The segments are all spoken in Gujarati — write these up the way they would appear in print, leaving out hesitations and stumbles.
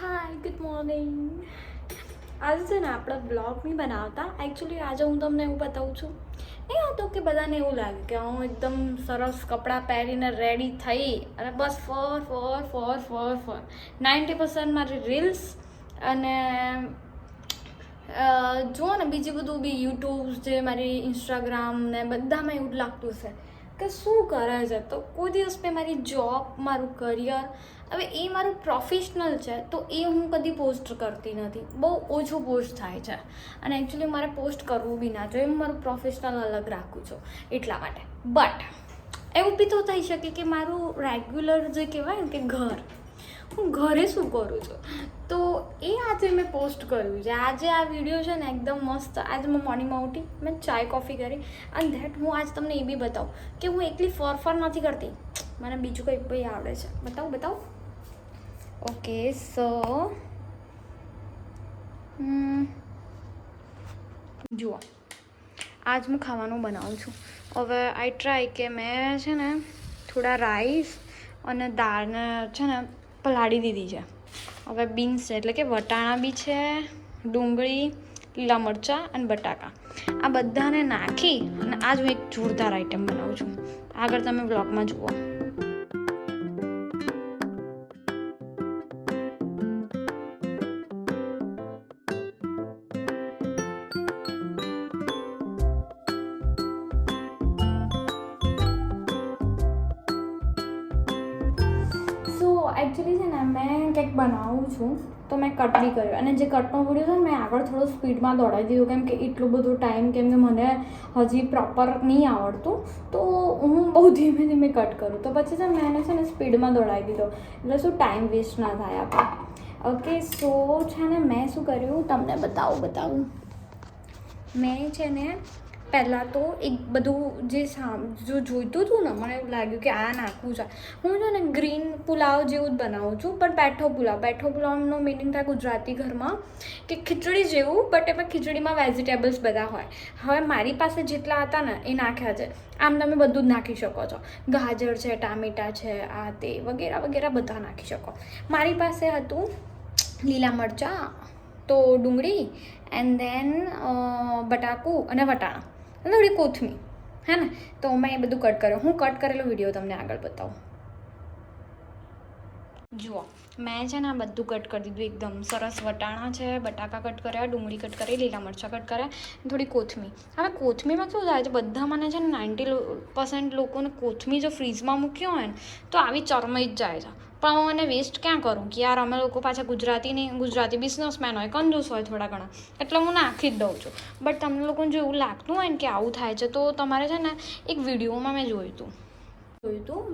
Hi good morning. આજે છે ને આપણે બ્લોગ નહીં બનાવતા. એકચ્યુઅલી આજે હું તમને એવું બતાવું છું. નહીં હોતું કે બધાને એવું લાગે કે હું એકદમ સરસ કપડાં પહેરીને રેડી થઈ અને બસ ફર 90% મારી રીલ્સ અને જુઓ ને બીજી બધું બી યુટ્યુબ જે મારી ઇન્સ્ટાગ્રામ ને બધામાં એવું જ લાગતું છે કે શું કરે છે. તો કોઈ દિવસ મેં મારી જોબ, મારું કરિયર, હવે એ મારું પ્રોફેશનલ છે તો એ હું કદી પોસ્ટ કરતી નથી. બહુ ઓછું પોસ્ટ થાય છે અને એકચ્યુઅલી મારે પોસ્ટ કરવું બી ના જોઈએ. હું મારું પ્રોફેશનલ અલગ રાખું છું એટલા માટે. બટ એવું બી તો થઈ શકે કે મારું રેગ્યુલર જે કહેવાય ને કે હું ઘરે શું કરું છું તો એ આજે મેં પોસ્ટ કર્યું છે. આજે આ વિડીયો છે ને એકદમ મસ્ત. આજે મેં મોર્નિંગમાં ઉઠી, મેં ચાય કોફી કરી અને ધેટ હું આજ તમને એ બી બતાવું કે હું એકલી ફર નથી કરતી. મને બીજું કંઈ ભાઈ આવડે છે. બતાવું. ઓકે સો જુઓ, આજ હું ખાવાનું બનાવું છું. હવે આઈ ટ્રાય કે મેં છે ને થોડા રાઈસ અને દાળને છે ને પલાળી દીધી છે. હવે બીન્સ છે એટલે કે વટાણા બી છે, ડુંગળી, લીલા મરચાં અને બટાકા આ બધાને નાખી અને આજ હું એક જોરદાર આઈટમ બનાવું છું. આગળ તમે બ્લોગમાં જુઓ. એકચ્યુઅલી છે ને મેં કંઈક બનાવું છું તો મેં કટ બી કર્યો અને જે કટનો વિડીયો છે ને મેં આગળ થોડો સ્પીડમાં દોડાવી દીધો કેમ કે એટલું બધું ટાઈમ કેમ કે મને હજી પ્રોપર નહીં આવડતું તો હું બહુ ધીમે કટ કરું તો પછી છે મેં એને છે ને સ્પીડમાં દોડાવી દીધો એટલે શું ટાઈમ વેસ્ટ ના થાય આપણે. ઓકે સો છે ને મેં શું કર્યું તમને બતાવું. મેં છે ને પહેલાં તો એક બધું જે જોઈતું હતું ને મને એવું લાગ્યું કે આ નાખવું છે. હું છે ને ગ્રીન પુલાવ જેવું જ બનાવું છું પણ બેઠો પુલાવનો મિનિંગ થાય ગુજરાતી ઘરમાં કે ખીચડી જેવું બટ એમાં ખીચડીમાં વેજીટેબલ્સ બધા હોય. હવે મારી પાસે જેટલા હતા ને એ નાખ્યા છે. આમ તમે બધું જ નાખી શકો છો. ગાજર છે, ટામેટાં છે, આ તે વગેરે બધા નાખી શકો. મારી પાસે હતું લીલા મરચાં, તો ડુંગળી એન્ડ ધેન બટાકું અને વટાણા અને થોડી કોથમીર, હે ને. તો મેં એ બધું કટ કર્યું. હું કટ કરેલો વિડીયો તમને આગળ બતાવું. જુઓ, મેં છે ને આ બધું કટ કરી દીધું એકદમ સરસ. વટાણા છે, બટાકા કટ કર્યા, ડુંગળી કટ કરી, લીલા મરચાં કટ કર્યા, થોડી કોથમીર. હવે કોથમીરમાં શું થાય છે, બધામાં છે ને 90% લોકોને કોથમીર જો ફ્રીઝમાં મૂક્યો હોય ને તો આવી ચરમાઈ જ જાય છે. પણ હું એને વેસ્ટ ક્યાં કરું કે યાર અમે લોકો પાછા ગુજરાતી બિઝનેસમેન હોય, કંજૂસ હોય થોડા ઘણા, એટલે હું નાખી જ દઉં છું. બટ તમને લોકોને જો એવું લાગતું હોય ને કે આવું થાય છે તો તમારે છે ને એક વિડીયોમાં મેં જોયું હતું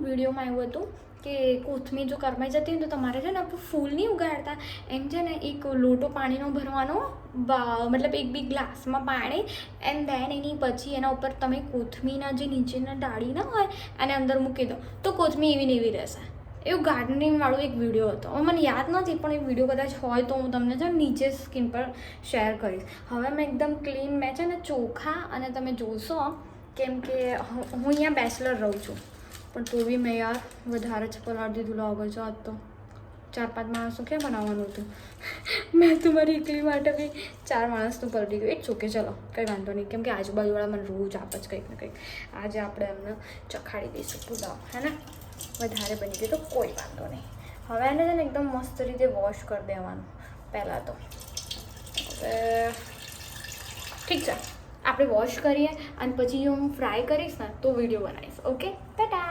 વિડીયોમાં એવું હતું કે કોથમીર જો કરમાઈ જતી હોય તો તમારે છે ને ફૂલ નહીં ઉગાડતા એમ છે ને એક લોટો પાણીનો ભરવાનો, મતલબ એક બી ગ્લાસમાં પાણી એન્ડ ધેન એની પછી એના ઉપર તમે કોથમીરના જે નીચેના ડાળી ના હોય અને અંદર મૂકી દો તો કોથમીર એવી ને એવી રહેશે. એવું ગાર્ડનિંગવાળો એક વિડીયો હતો. હવે મને યાદ નથી પણ એ વિડીયો કદાચ હોય તો હું તમને છે નીચે સ્ક્રીન પર શેર કરીશ. હવે મેં એકદમ ક્લીન મેં છે ને ચોખા અને તમે જોશો કેમ કે હું અહીંયા બેચલર રહું છું પણ તો બી મેં યાર વધારે જ પલાળી દીધું લાગે છે. આજ તો 4-5 માણસનું ક્યાં બનાવવાનું હતું. મેં તો મારી એકલી માટે બી 4 માણસનું પલટી ગયું. ઇટ્સ ઓકે, ચલો કંઈ વાંધો નહીં કેમ કે આજુબાજુવાળા મને રોજ આપે જ કંઈક ને કંઈક. આજે આપણે એમને ચખાડી દઈશું પુલાવ, હે ને. વધારે બની ગયું તો કોઈ વાંધો નહીં. હવે એને છે ને એકદમ મસ્ત રીતે વોશ કરી દેવાનું પહેલાં તો. હવે ઠીક છે, આપણે વોશ કરીએ અને પછી જો હું ફ્રાય કરીશ ને તો વિડીયો બનાવીશ. ઓકે, ટાટા.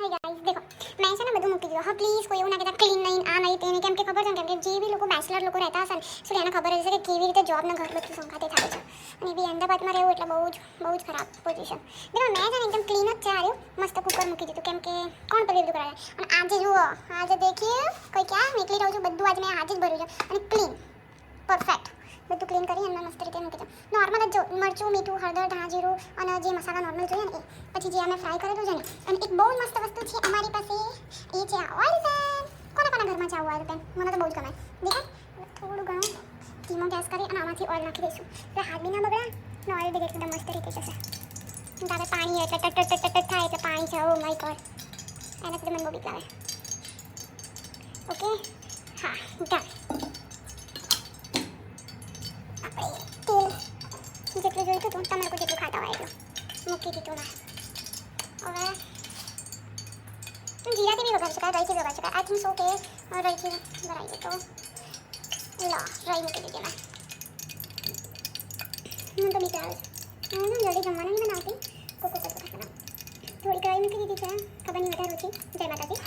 હાય ગાઈસ, દેખો મેં છે ને બધું મૂકી દીધું. હા પ્લીઝ કોઈ એવું ના કહેતા ક્લીન નહીં, આ નહીં, તે નહીં. કેમ કે ખબર છે ને, કેમ કે જે બી લોકો બેચલર લોકો રહેતા હશે ને શું એને ખબર હશે કે કેવી રીતે જોબ ને ઘર બધું સંખાતે થાય છે. અને બી અમદાવાદમાં રહેવું એટલે બહુ જ ખરાબ પોઝિશન. દેખો મેં છે ને એકદમ ક્લીન જ છે આવ્યું. મસ્ત કુકર મૂકી દીધું કેમ કે કોણ પેલું બધું કરાવે. અને આજે જુઓ, આજે દેખીએ કોઈ ક્યાં નીકળી રહ્યું છું, બધું આજે મેં આજે જ ભર્યું છે અને ક્લીન પરફેક્ટ બધું ક્લીન કરી અને મસ્ત રીતે મૂકી દઉં. નોર્મલ જ જો મરચું, મીઠું, હળદર, ધાણા જીરું અને જે મસાલા નોર્મલ જોઈએ ને એ પછી જે અમે ફ્રાય કરેલું છે ને. અને એક બહુ મસ્ત વસ્તુ છે અમારી પાસે, એ છે આ ઓઇલ પેન. કોના ઘરમાં છે આવું ઓઇલ પેન? મને તો બહુ જ ગમે. દેખાય થોડું ઘણું ધીમો ગેસ કરી અને આમાંથી ઓઇલ નાખી દઈશું એટલે હાથ બી ના બગડે અને ઓઇલ બી એકદમ મસ્ત રીતે જશે. તારે પાણી એટલે ટટ થાય એટલે પાણી છે. ઓ માય ગોડ, એનાથી મને બહુ બીક લાગે. ઓકે, હા ડન. જોઈતું હતું તમે લોકો જેટલું ખાતા હોય એટલું મૂકી દીધું મેં હવે જીરાથી બી વઘારી શકાય રઈથી વઘારી શકાય આઈ થિંક સો કે રઈથી ભરાઈએ તો લા રઈ મૂકી દીધી મેં મને તો બીક આવે છે હું જલ્દી જમવાનું નહીં બનાવતી કોકો કોકો બનાવ થોડીક રઈ મૂકી દીધી છે ખબર નહીં વધારે ઓછી જય માતાજી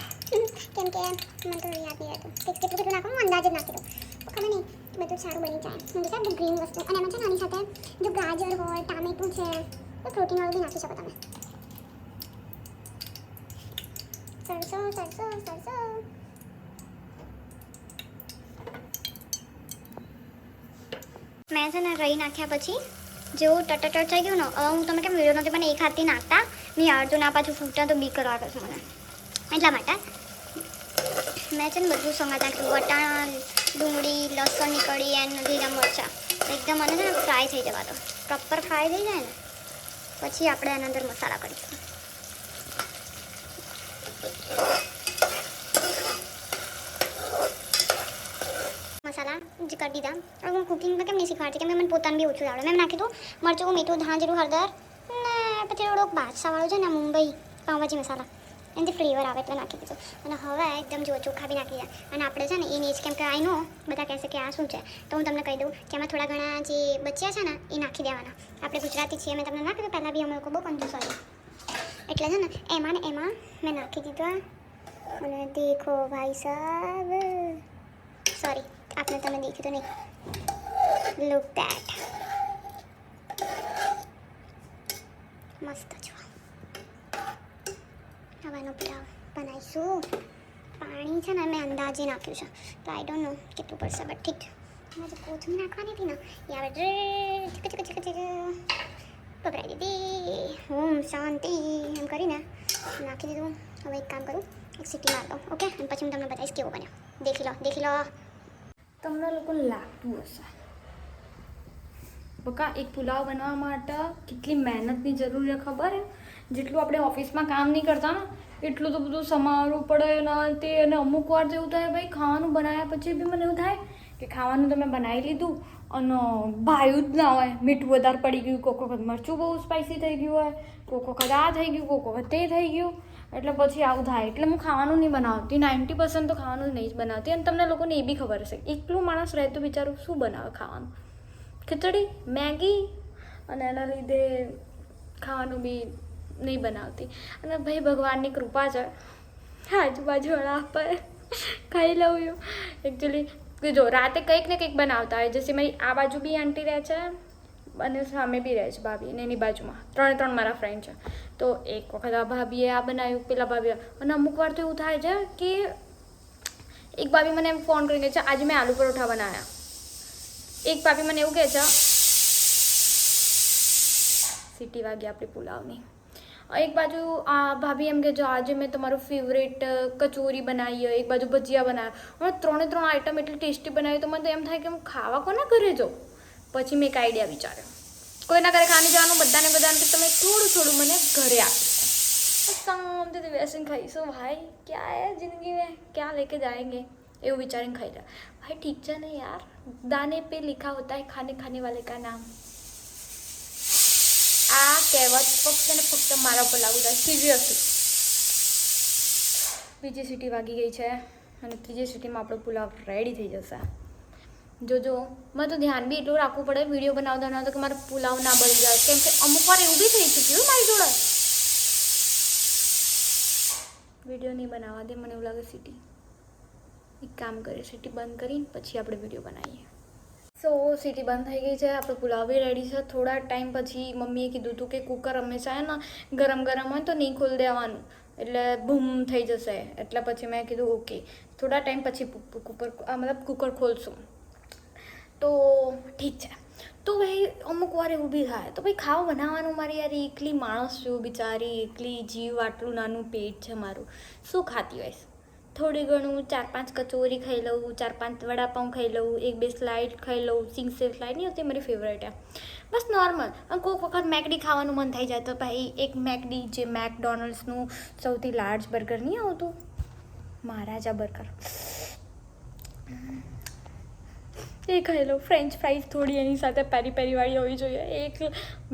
કેમ કે મને તો યાદ નહીં રહેતું કેટલું નાખું હું અંદાજ જ નાખી દઉં ખબર નહીં બધું સારું બની જાય હું છે ગ્રીન વસ્તુ અને એમાં છે ને આની સાથે જો ગાજર હોય ટામેટું છે તો પ્રોટીનવાળું બી નાખી શકો તમે સરસો સરસો સરસો મેં છે ને રહી નાખ્યા પછી જેવું ટટટ થઈ ગયું ને હું તમે કેમ વિડીયો નથી પણ એક હાથથી નાખતા મેં અડધું ના પાછું ફૂટતા તો બીક કરવા છે મને એટલા માટે મેં છે ને બધું સંગાત નાખ્યું વટાણા ડુંગળી લસણની કળી એન્ડ લીલા મરચાં એકદમ મને છે ને ફ્રાય થઈ જવા દો પ્રોપર ફ્રાય થઈ જાય ને પછી આપણે એના અંદર મસાલા કરીશું મસાલા જે કરી દીધા હવે હું કુકિંગમાં કેમ નહીં શીખવાડતી કેમ કે મને પોતાને બી ઓછું આવડે મેં નાખી દઉં મરચું મીઠું ધાણા હળદર ને પછી થોડોક બાદશાહવાળો છે ને મુંબઈ પાઉંભાજી મસાલા એનાથી ફ્લેવર આવે એટલે નાખી દીધું અને હવે એકદમ જો ચોખા બી નાખી દીધા અને આપણે છે ને એ નહીં કેમ કે આઈ નો બધા કહેશે કે આ શું છે તો હું તમને કહી દઉં કે એમાં થોડા ઘણા જે બચ્યા છે ને એ નાખી દેવાના આપણે ગુજરાતી છીએ મેં તમને ના કીધું પહેલાં બી અમે લોકો બહુ કંજૂસ હોય એટલે છે ને એમાં મેં નાખી દીધું અને દેખો ભાઈ સાહેબ સોરી आपने तने देखी तो नहीं लुक दैट मस्त जो अब आनो पुलाव बनाईशू पानी છે ને મેં અંદાજે નાખ્યું છે તો આઈ ડોન્ટ નો કેટલું પડશે બટ ઠીક છે મેં જે કોથમીર નાખવાની હતી ને એ આવે પકડાઈ દીધી ઓમ શાંતિ એમ કરીને નાખી દીધું હવે એક કામ કરું એક સીટી માર દઉં ઓકે અને પછી હું તમને બતાવીશ કેવો બન્યો દેખી લો તમને લોકોને લાગતું હશે બકા એક પુલાવ બનાવવા માટે કેટલી મહેનતની જરૂર છે ખબર હે જેટલું આપણે ઓફિસમાં કામ નહીં કરતા ને એટલું તો બધું સમારવું પડે ને તે અને અમુક વાર તો એવું થાય ભાઈ ખાવાનું બનાવ્યા પછી બી મને એવું થાય કે ખાવાનું તો મેં બનાવી લીધું અને ભાયું જ ના હોય મીઠું વધારે પડી ગયું કોક વખત મરચું બહુ સ્પાઇસી થઈ ગયું હોય કોક વખત આ થઈ ગયું કોક વખત તે થઈ ગયું એટલે પછી આવું થાય એટલે હું ખાવાનું નહીં બનાવતી 90% તો ખાવાનું નહીં જ બનાવતી અને તમને લોકોને એ બી ખબર હશે એકલું માણસ રહે તો બિચારું શું બનાવે ખાવાનું ખીચડી મેગી અને એના લીધે ખાવાનું બી નહીં બનાવતી અને ભાઈ ભગવાનની કૃપા છે આજુબાજુવાળા આપે ખાઈ લઉં છું એકચ્યુઅલી જો રાતે કંઈક ને કંઈક બનાવતા હોય જૈસે મારી આ બાજુ બી આંટી રહે છે અને સામે બી રહે છે ભાભી અને એની બાજુમાં 3 મારા ફ્રેન્ડ છે તો એક વખત આ ભાભીએ આ બનાવ્યું પેલા ભાભીએ અને અમુક વાર તો એવું થાય છે કે એક ભાભી મને એમ ફોન કરીને છે આજે મેં આલુ પરોઠા બનાવ્યા એક ભાભી મને એવું કહે છે સીટી વાગી આપણી પુલાવની એક બાજુ આ ભાભી એમ કે જો આજે મેં તમારું ફેવરેટ કચોરી બનાવી એક બાજુ ભજીયા બનાવ્યા અને 3 આઈટમ એટલી ટેસ્ટી બનાવી તો મને એમ થાય કે હું ખાવા કોના ઘરે જાઉં પછી મેં એક આઈડિયા વિચાર્યો કોઈના ઘરે ખાને જવાનું બધાને તમે થોડું મને ઘરે આપીશું શાંતિથી બેસીને ખાઈશું ભાઈ ક્યાં હે જિંદગી में क्या लेके जाएंगे એવું વિચારીને ખાઈ લે ભાઈ ઠીક છે ને યાર દાને पे लिखा होता है खाने वाले का नाम આ કહેવત ફક્ત ને ફક્ત મારા ઉપર લાગુ થાય સિરિયસલી બીજી સીટી વાગી ગઈ છે અને ત્રીજી સીટીમાં આપણો પુલાવ રેડી થઈ જશે જો મને તો ધ્યાન બી એટલું રાખવું પડે વિડીયો બનાવતા કે મારો પુલાવ ના બળી જાય કેમ કે અમુક વાર એવું બી થઈ ચૂક્યું મારી જોડે વિડીયો નહીં બનાવવા દે મને એવું લાગે સીટી એક કામ કરીએ સીટી બંધ કરીને પછી આપણે વિડીયો બનાવીએ સો સીટી બંધ થઈ ગઈ છે આપણો પુલાવ બી રેડી છે થોડા ટાઈમ પછી મમ્મીએ કીધું હતું કે કુકર હંમેશા ને ગરમ હોય તો નહીં ખોલી દેવાનું એટલે બૂમ થઈ જશે એટલે પછી મેં કીધું ઓકે થોડા ટાઈમ પછી કુકર ખોલશું તો ઠીક છે તો ભાઈ અમુક વાર એવું બી થાય તો ભાઈ ખાવા બનાવવાનું મારી યાર એકલી માણસ છું બિચારી એકલી જીવ આટલું નાનું પેટ છે મારું શું ખાતી હોઈશ થોડી ઘણું 4-5 કચોરી ખાઈ લઉં 4-5 વડાપાઉં ખાઈ લઉં 1-2 સ્લાઇડ ખાઈ લઉં સિંગ સેવ સ્લાઇડ નહીં હોતી મારી ફેવરેટ બસ નોર્મલ અને કોઈક વખત મેકડી ખાવાનું મન થઈ જાય તો ભાઈ એક મેકડી જે મેકડોનલ્ડ્સનું સૌથી લાર્જ બર્ગર નહીં આવતું મહારાજા બર્ગર એ ખાઈ લો. ફ્રેન્ચ ફ્રાઈઝ થોડી એની સાથે પેરી પેરીવાળી હોવી જોઈએ. એક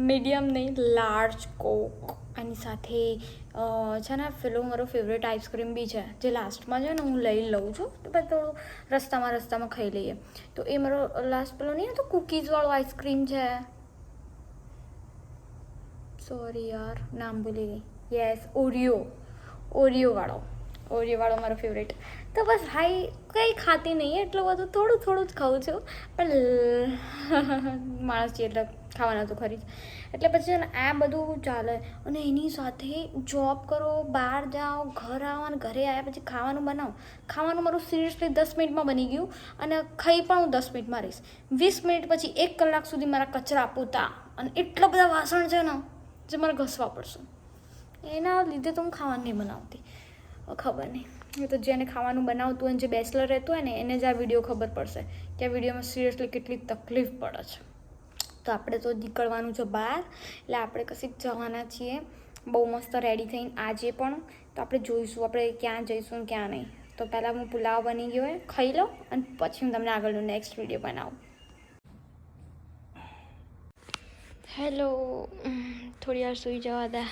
મીડિયમ નહીં, લાર્જ કોક. એની સાથે છે ને પેલો મારો ફેવરેટ આઈસ્ક્રીમ બી છે, જે લાસ્ટમાં છે ને હું લઈ લઉં છું, તો પછી થોડું રસ્તામાં ખાઈ લઈએ. તો એ મારો લાસ્ટ પેલો નહીં હતો કૂકીઝવાળો આઈસ્ક્રીમ છે, સોરી યાર નામ ભૂલી ગઈ. યસ, ઓરિયોવાળો મારો ફેવરેટ. તો બસ હાઈ કંઈ ખાતી નહીં એટલું બધું, થોડું જ ખાઉં છું, પણ માણસ છે એટલે ખાવાના તો ખરી જ. એટલે પછી છે ને આ બધું ચાલે. અને એની સાથે જોબ કરો, બહાર જાઓ, ઘર આવો, અને ઘરે આવ્યા પછી ખાવાનું બનાવો. ખાવાનું મારું સિરિયસલી 10 મિનિટમાં બની ગયું, અને ખાઈ પણ હું 10 મિનિટમાં રહીશ. 20 મિનિટ પછી 1 કલાક સુધી મારા કચરા પોતા અને એટલા બધા વાસણ છે ને જે મારે ઘસવા પડશે. એના લીધે તો હું ખાવાનું નહીં બનાવતી. ખબર નહીં, એ તો જેને ખાવાનું બનાવતું હોય, જે બેચલર રહેતું હોય ને એને જ આ વિડીયો ખબર પડશે કે આ વિડીયોમાં સિરિયસલી કેટલી તકલીફ પડે છે. તો આપણે તો નીકળવાનું છે બહાર, એટલે આપણે કશીક જવાના છીએ બહુ મસ્ત રેડી થઈને આજે પણ. તો આપણે જોઈશું આપણે ક્યાં જઈશું ને ક્યાં નહીં. તો પહેલાં હું પુલાવ બની ગયો હોય ખાઈ લઉં, અને પછી હું તમને આગળનો નેક્સ્ટ વિડીયો બનાવું. હેલો, થોડી વાર સૂઈ જવા દે.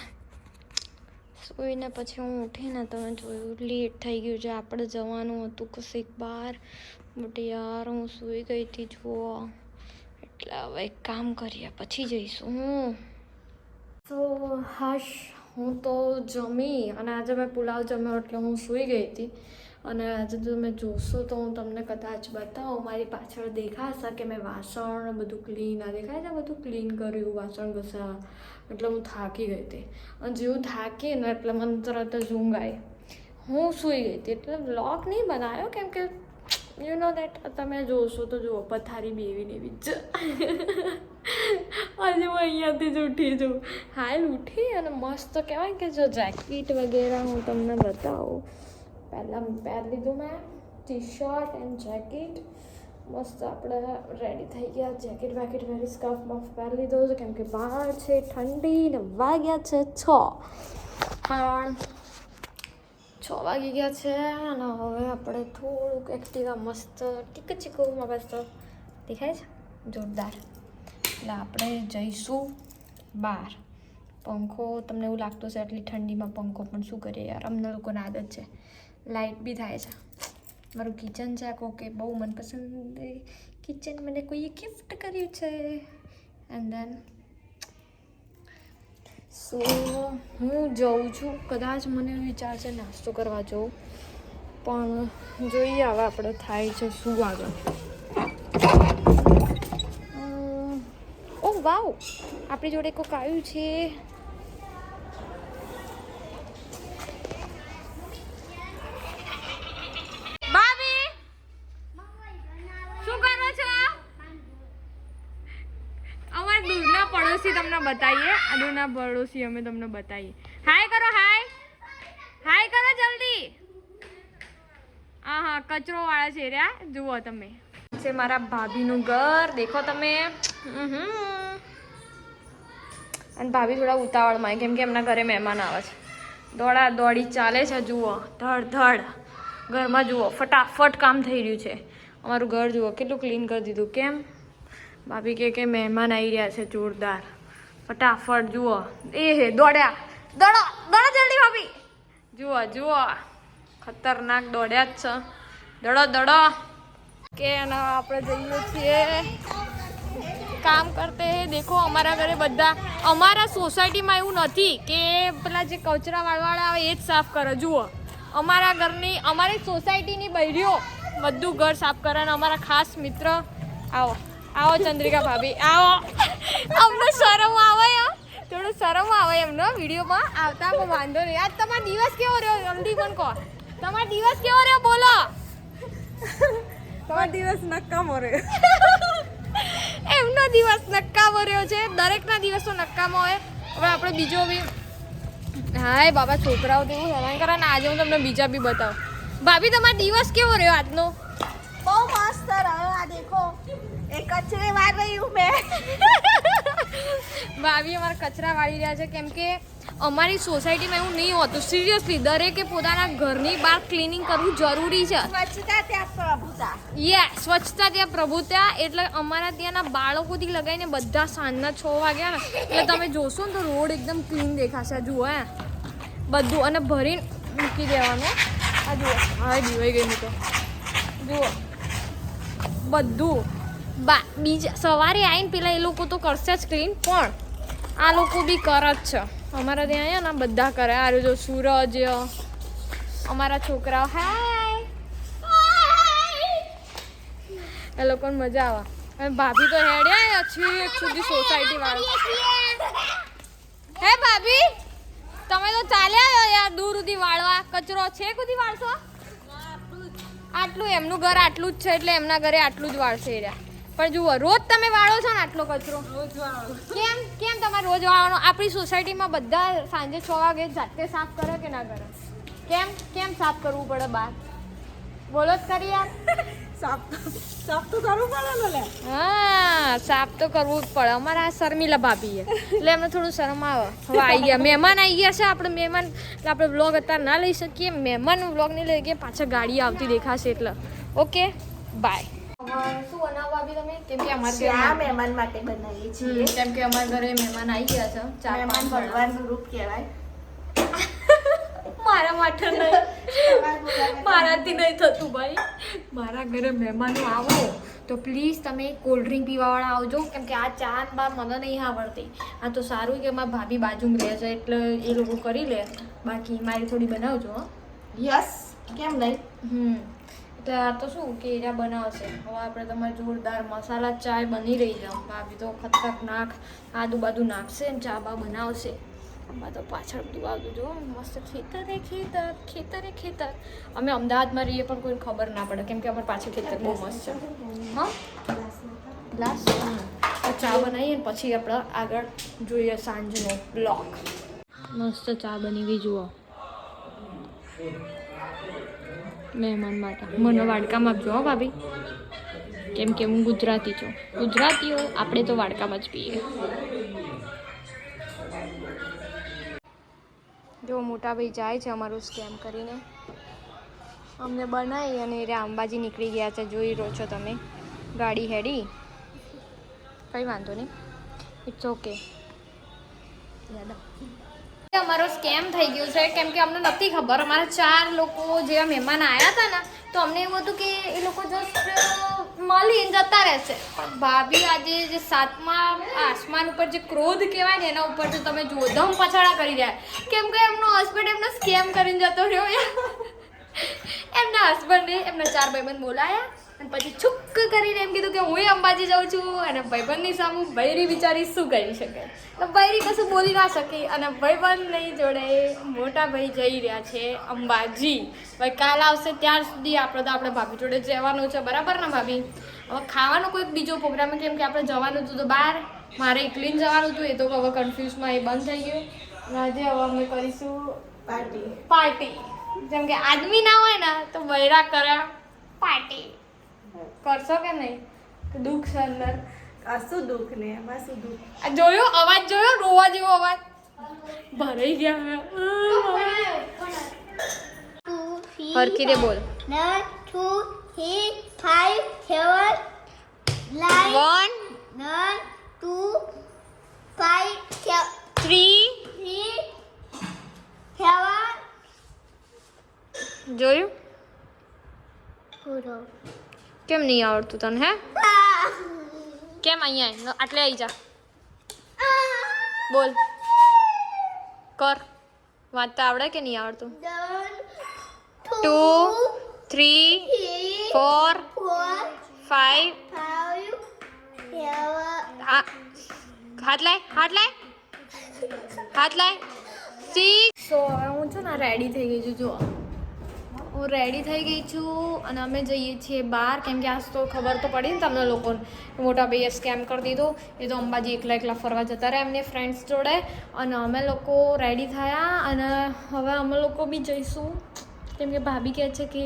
સૂઈને પછી હું ઉઠીને તમે જોયું લેટ થઈ ગયું છે, આપણે જવાનું હતું કશીક બહાર, બટ યાર હું સૂઈ ગઈ હતી જુઓ. એટલે હવે એક કામ કરીએ પછી જઈશું હું. તો હાશ, હું તો જમી, અને આજે મેં પુલાવ જમ્યો એટલે હું સૂઈ ગઈ હતી. અને આજે તમે જોશો તો હું તમને કદાચ બતાવું, મારી પાછળ દેખાશે કે મેં વાસણ બધું ક્લીન, આ દેખાય છે બધું ક્લીન કર્યું, વાસણ ઘસ્યા, એટલે હું થાકી ગઈ હતી. અને જેવું થાકી ને એટલે મને તરત જ ઊંઘ આવી. હું સૂઈ ગઈ હતી, એટલે વ્લોગ નહીં બનાવ્યો, કેમ કે યુ નો દેટ તમે જોશો તો જુઓ પથારી બી એવી જ. આજે હું અહીંયાથી જ ઉઠી છું, હાલ ઉઠી અને મસ્ત કહેવાય કે જો જેકેટ વગેરે હું તમને બતાવું. પહેલાં પહેરી લીધું મેં ટી શર્ટ એન્ડ જેકેટ, મસ્ત આપણે રેડી થઈ ગયા. જેકેટ વેકેટ પહેરી, સ્કાર્ફ બાફ પહેરી લીધો છે, કેમ કે બહાર છે ઠંડી ને વાગ્યા છે 6. પણ 6 વાગી ગયા છે, અને હવે આપણે થોડુંક એક્ટિવા મસ્ત ટીક ચીકુમાં મસ્ત દેખાય છે જોરદાર. એટલે આપણે જઈશું બહાર. પંખો તમને એવું લાગતું છે આટલી ઠંડીમાં પંખો, પણ શું કરીએ યાર, અમને લોકોને આદત છે. લાઇટ બી થાય છે. મારું કિચન છે આખું, કે બહુ મનપસંદ કિચન મને કોઈએ ગિફ્ટ કર્યું છે. એન્ડ દેન સો હું જઉં છું, કદાચ મને વિચાર છે નાસ્તો કરવા જવું, પણ જોઈએ હવે આપણે થાય છે શું આગળ. ઓ વાવ, આપણી જોડે કોઈક આવ્યું છે. તમને બતાવીએ, આદુના પડોશી અમે તમને બતાવીએ. હાય કરો, હાય કરો જલ્દી. હા કચરો વાળા છે રહ્યા, જુઓ તમે. છે મારા ભાભીનું ઘર, દેખો તમે. અને ભાભી થોડા ઉતાવળમાં, કેમ કે એમના ઘરે મહેમાન આવે છે. દોડા દોડી ચાલે છે, જુઓ ધડ. ઘરમાં જુઓ ફટાફટ કામ થઈ રહ્યું છે. અમારું ઘર જુઓ કેટલું ક્લીન કરી દીધું. કેમ? ભાભી કે મહેમાન આવી રહ્યા છે જોરદાર. ફટાફટ જુઓ, એ દોડ્યા, દોડો જલ્દી ભાભી. જુઓ ખતરનાક દોડ્યા જ છે. દોડો કે આપણે જઈએ છીએ કામ કરતે. દેખો અમારા ઘરે બધા, અમારા સોસાયટીમાં એવું નથી કે પેલા જે કચરા વાળવાળા આવે એ જ સાફ કરે. જુઓ અમારા ઘરની, અમારી સોસાયટીની બૈરીઓ બધું ઘર સાફ કરે. અને અમારા ખાસ મિત્ર, આવો ચંદ્રિકા ભાભી, આવો. અમને શરમ આવે, થોડું શરમ આવે એમનો વિડીયોમાં આવતા, પણ વાંધો નહીં. આજ તમારો દિવસ કેવો રહ્યો જલ્દી પણ કહો. તમારો દિવસ કેવો રહ્યો બોલો. તમારો દિવસ નકામો રહ્યો. એમનો દિવસ નકામો રહ્યો છે. દરેકના દિવસો નકામો હોય. હવે આપણે બીજો બી, હાય બાબા છોકરાઓ તો એવું હેરાન કરે ને. આજે હું તમને બીજા બી બતાવું. ભાભી તમારો દિવસ કેવો રહ્યો આજનો? બહુ મસ્ત રહ્યો. આ દેખો, એ કચરે વાર રહી હું મેં. ભાભી અમારા કચરા વાળી રહ્યા છે, કેમ કે અમારી સોસાયટીમાં એવું નહીં હોતું સિરિયસલી. દરેકે પોતાના ઘરની બહાર ક્લિનિંગ કરવું જરૂરી છે. સ્વચ્છતા ત્યાં પ્રભુતા. સ્વચ્છતા ત્યાં પ્રભુતા. એટલે અમારા ત્યાંના બાળકોથી લગાવીને બધા સાંજના 6 વાગ્યા ને એટલે તમે જોશો ને તો રોડ એકદમ ક્લીન દેખાશે. જુઓ બધું અને ભરીને મૂકી દેવાનું. આ જુઓ હા દીવાઈ ગઈ હું તો. જુઓ બધું બીજા સવારે આવીને પેલા એ લોકો તો કરશે જ ક્લીન, પણ આ લોકો બી કરે જ છે. અમારા ત્યાં આવ્યા ને બધા કરે. આ જો સૂરજ, અમારા છોકરાઓ હાય, એ લોકોને મજા આવે. અને ભાભી તો હેડ્યા છેક સુધી સોસાયટી વાળા. હે ભાભી તમે તો ચાલ્યા આવ્યો યાર દૂર સુધી વાળવા. કચરો છે સુધી વાળશો? આટલું એમનું ઘર આટલું જ છે એટલે એમના ઘરે આટલું જ વાળશે એ રહ્યા. પણ જુઓ રોજ તમે વાળો છો ને આટલો કચરો? કેમ કેમ તમારે રોજ વાળવાનો? આપણી સોસાયટીમાં બધા સાંજે 6 વાગે જાતે સાફ કરે કે ના કરે? કેમ કેમ સાફ કરવું પડે બહાર? બોલો જ કરી યાર. સાફ તો કરવું પડે ને લે. હા સાફ તો કરવું જ પડે. અમારા શર્મિલા ભાભી એટલે એમને થોડું શરમ આવે. હવે આવી ગયા મહેમાન, આવી ગયા છે. આપણે મહેમાન એટલે આપણે વ્લોગ અત્યારે ના લઈ શકીએ. મહેમાન વ્લોગ નહીં લઈ શકીએ. પાછળ ગાડી આવતી દેખાશે એટલે. Okay bye. શું બનાવો ભાભી તમે? કેમ કે અમારે ચા મહેમાન માટે બનાવીએ છીએ. કેમ કે અમારા ઘરે મહેમાન આવી ગયા છે. મહેમાન ભગવાનનું રૂપ કહેવાય. મારા માટે નહીં, મારાથી નહીં થતું ભાઈ. મારા ઘરે મહેમાનો આવો તો પ્લીઝ તમે કોલ્ડ ડ્રિંક પીવાવાળા આવજો. કેમ કે આ ચા બા મને નહીં આવડતી. આ તો સારું કે મારા ભાભી બાજુમાં રહે છે એટલે એ લોકો કરી લે. બાકી મારી થોડી બનાવજો. યસ કેમ નહીં. એટલે આ તો શું કે એરા બનાવશે. હવે આપણે તમારે જોરદાર મસાલા ચાય બની રહી છે. ભાભી તો ખતરનાક આદુ બાદુ નાખશે ને ચા બા બનાવશે. આમાં તો પાછળ બધું આવતું જો મસ્ત ખેતર. અમે અમદાવાદમાં રહીએ પણ કોઈને ખબર ના પડે કેમ કે અમારે પાછળ ખેતર બહુ મસ્ત છે. હા ગ્લાસ ચા બનાવીએ ને પછી આપણે આગળ જોઈએ સાંજનો બ્લોગ. મસ્ત ચા બની ગઈ જુઓ મહેમાન માટે. મને વાડકામાં આપજો હો ભાભી. કેમ કે હું ગુજરાતી છું. ગુજરાતીઓ આપણે તો વાડકામાં જ પીએ. જો મોટા ભાઈ જાય છે અમારું સ્કેમ કરીને. અમને બનાવી અને એ અંબાજી નીકળી ગયા છે. જોઈ રહ્યો છો તમે ગાડી હેડી. કંઈ વાંધો નહીં, ઇટ્સ ઓકે. અમારો સ્કેમ થઈ ગયો છે કેમ કે અમને નથી ખબર. અમારા 4 લોકો જેવા મહેમાન આવ્યા હતા ને તો અમને એવું હતું કે એ લોકો જસ્ટ મળીને જતા રહેશે. પણ ભાભી આજે જે 7મા આસમાન ઉપર જે ક્રોધ કહેવાય ને એના ઉપર તો તમે જુઓ ધમ પછાડા કરી રહ્યા. કેમ કે એમનો હસબન્ડ એમને સ્કેમ કરીને જતો રહ્યો. એમના હસબન્ડે એમના 4 ભાઈબંધ બોલાયા અને પછી છુક કરીને એમ કીધું કે હું અંબાજી જાઉં છું. અને ભાઈબંધની સામે બૈરી બિચારી શું કરી શકે? તો બૈરી કશું બોલી ના શકી. અને ભાઈબંધની જોડે મોટા ભાઈ જઈ રહ્યા છે અંબાજી. ભાઈ કાલ આવશે ત્યાર સુધી આપણે ભાભી જોડે જવાનું છે. બરાબર ને ભાભી? હવે ખાવાનો કોઈક બીજો પ્રોગ્રામ કેમ કે આપણે જવાનું હતું તો બહાર. મારે એકલીને જવાનું હતું. એ તો હવે કન્ફ્યુઝમાં એ બંધ થઈ ગયું. આજે હવે અમે કરીશું પાર્ટી. જેમ કે આદમી ના હોય ને તો બૈરા કર્યા પાર્ટી. કરશો કે નહીં? દુઃખ છે અંદર. કશું દુઃખ ને એમાં શું દુઃખ. આ જોયો અવાજ જોયો? રોવા જેવો અવાજ ભરાઈ ગયા. હરખી દે બોલ. 1 2 3 5 7 9 1 2 5 3 7 જોયું? પૂરો. કેમ નહીં આવડતું તને? હે કેમ? અહીંયા આટલે આવી જા. બોલ કર. વાંચતા આવડે કે નહીં આવડતું? 2 3 4 5 હાથ લાય 6. સો હવે હું છું ને રેડી થઈ ગઈ છું. જુઓ હું રેડી થઈ ગઈ છું અને અમે જઈએ છીએ બહાર. કેમ કે આજ તો ખબર તો પડી ને તમને લોકોને મોટા ભાઈએ સ્કેમ કરી દીધો. એ તો અંબાજી એકલા ફરવા જતા રહ્યા એમને ફ્રેન્ડ્સ જોડે. અને અમે લોકો રેડી થયા અને હવે અમે લોકો બી જઈશું. કેમ કે ભાભી કહે છે કે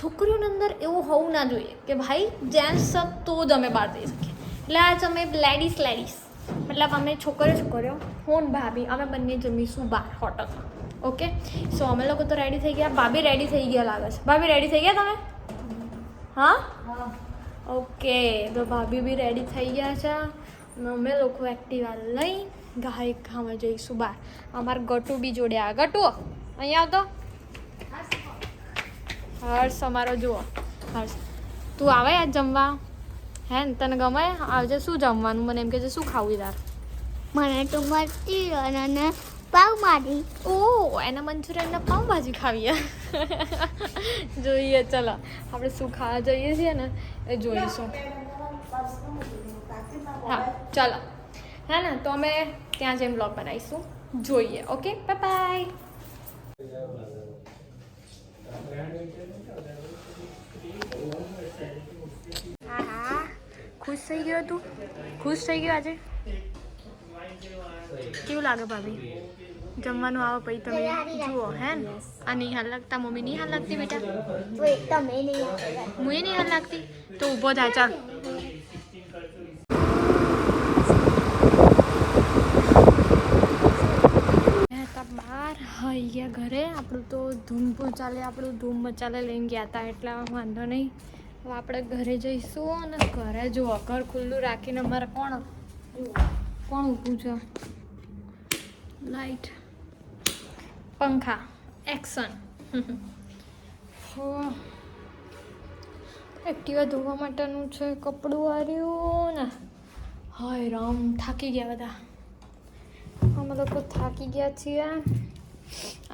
છોકરીઓની અંદર એવું હોવું ના જોઈએ કે ભાઈ જેન્ટ્સ સબ તો જ અમે બહાર જઈ શકીએ. એટલે આજ અમે લેડીઝ મતલબ અમે છોકરીઓ હું ને ભાભી અમે બંને જમીશું બહાર હોટલમાં. ઓકે, સો અમે લોકો તો રેડી થઈ ગયા. ભાભી રેડી થઈ ગયા લાગે છે. ભાભી રેડી થઈ ગયા તમે? હા, ઓકે. તો ભાભી બી રેડી થઈ ગયા છે. અને અમે લોકો એક્ટિવા લઈ ગામાં જઈશું બહાર. અમારે ગટુ બી જોડે આ ગટુ અહીંયા આવતો. હર્ષ અમારો જુઓ. હર્ષ તું આવે યાર જમવા? હે ને તને ગમે? આવજે. શું જમવાનું મને એમ કે શું ખાવું તાર? મને તો મંચુરિયન અને પાવભાજી. ઓહ, એના મંચુરિયન ને પાવભાજી ખાવીએ. જોઈએ, ચલો આપણે શું ખાવા જઈએ છીએ ને એ જોઈશું. હા ચાલો, હે ને તો અમે ત્યાં જઈને બ્લોગ બનાવીશું. જોઈએ. Okay, bye bye. હા, ખુશ થઈ ગયો તું? ખુશ થઈ ગયો આજે? કેવું લાગે ભાભી? જમવાનું આવો પછી તમે જુઓ. હે ને આ નહીં હાલ લાગતા? મમ્મી નહીં હાલ લાગતી બેટા? તમે નહીં હું નહીં હાલ લાગતી? તો ઊભો થાય. ચાલ બહાર આવી ગયા ઘરે. આપણું તો ધૂમ ચાલે, ધૂમ મચાલે લઈને ગયા હતા એટલે વાંધો નહીં. હવે આપણે ઘરે જઈશું અને ઘરે જુઓ ઘર ખુલ્લું રાખીને અમારે કોણ ઊભું છે? લાઈટ, પંખા, એક્શન. એક્ટિવા ધોવા માટેનું છે કપડું આવ્યું ને. હાય રામ, થાકી ગયા બધા. અમે લોકો થાકી ગયા છીએ.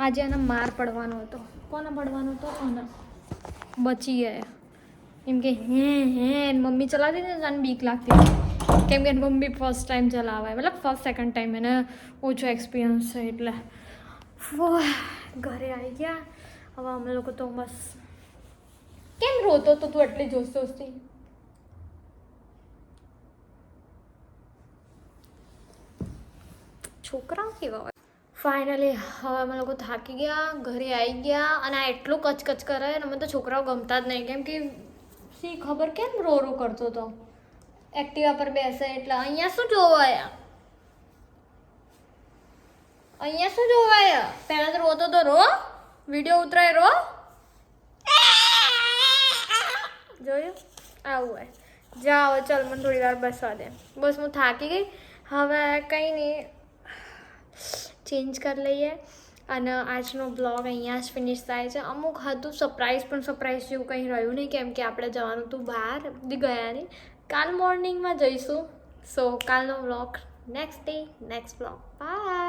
આજે એને માર પડવાનો હતો. કોને પડવાનો હતો? અને બચી ગયા. એમ કે હે મમ્મી ચલાવતી ને તને બીક લાગતી કેમ કે મમ્મી ફર્સ્ટ ટાઈમ ચલાવે, મતલબ ફર્સ્ટ સેકન્ડ ટાઈમ એને ઓછો એક્સપિરિયન્સ છે એટલે. ઘરે આવી ગયા. હવે અમે લોકો તો બસ. કેમ રોતો તો તું એટલી જોશથી? છોકરાઓ કેવા હોય. ફાઇનલી હવે અમે લોકો થાકી ગયા, ઘરે આવી ગયા. અને આ એટલું કચકચ કરે અને મને તો છોકરાઓ ગમતા જ નહીં કેમ કે શી ખબર કેમ રો કરતો હતો. એક્ટિવા પર બેસે એટલે અહીંયા શું જોવાય? અહીંયા શું જોવાય? પહેલાં તો રોતો તો રો, વિડીયો ઉતરાય રો. જોયું? આવું હોય. જાઓ ચાલ, મને થોડી વાર બસવા દે. બસ હું થાકી ગઈ. હવે કંઈ નહીં, ચેન્જ કરી લઈએ અને આજનો બ્લોગ અહીંયા જ ફિનિશ થાય છે. અમુક હતું સરપ્રાઈઝ, પણ સરપ્રાઈઝ જેવું કંઈ રહ્યું નહીં કેમ કે આપણે જવાનું હતું બહાર, ગયા નહીં. કાલ મોર્નિંગમાં જઈશું. સો કાલનો blog next day, next blog. By.